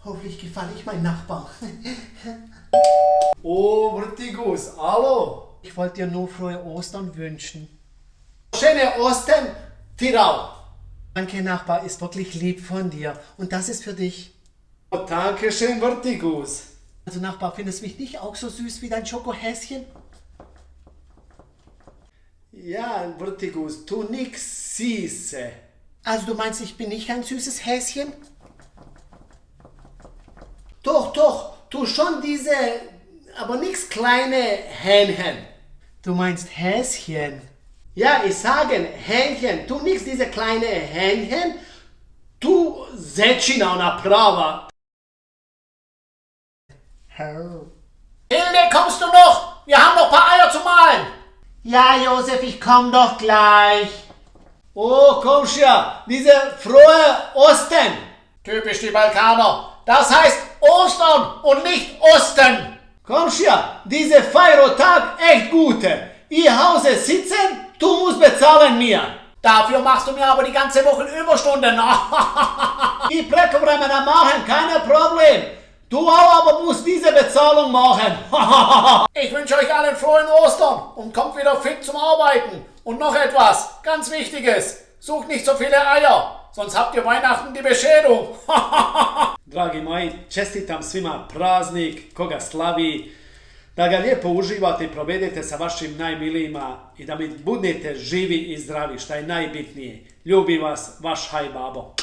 Hoffentlich gefalle ich meinem Nachbar. Oh, Vrtigus, hallo. Ich wollte dir nur frohe Ostern wünschen. Schöne Ostern, Tirau. Danke, Nachbar, ist wirklich lieb von dir. Und das ist für dich. Oh, danke schön, Vrtigus. Also, Nachbar, findest du mich nicht auch so süß wie dein Schokohäschen? Ja, Vrtigus, tu nix süße. Also, du meinst, ich bin nicht ein süßes Häschen? Doch, tu schon diese, aber nix kleine Hähnchen. Du meinst Häschen. Ja, ich sage Hähnchen, tu nix diese kleine Hähnchen, tu zečina ona prava. Oh. Hilde, kommst du noch? Wir haben noch ein paar Eier zu mahlen. Ja, Josef, ich komm doch gleich. Oh, Komschia, diese frohe Ostern. Typisch die Balkaner. Das heißt Ostern und nicht Osten. Komschia, diese Feiertag echt gute. Ich Hause sitzen, du musst bezahlen mir. Dafür machst du mir aber die ganze Woche Überstunden. Ich Präkovremena machen, kein Problem. Du auch aber musst diese Bezahlung machen. Ich wünsche euch allen frohen Ostern und kommt wieder fit zum Arbeiten. Und noch etwas, ganz Wichtiges. Sucht nicht so viele Eier, sonst habt ihr Weihnachten die Bescherung. Dragi moji, čestitam svima praznik, koga slavi, da ga lijepo uživate i provedete sa vašim najmilijima i da mi budete živi i zdravi, šta je najbitnije. Ljubim vas, vaš Haj Babo.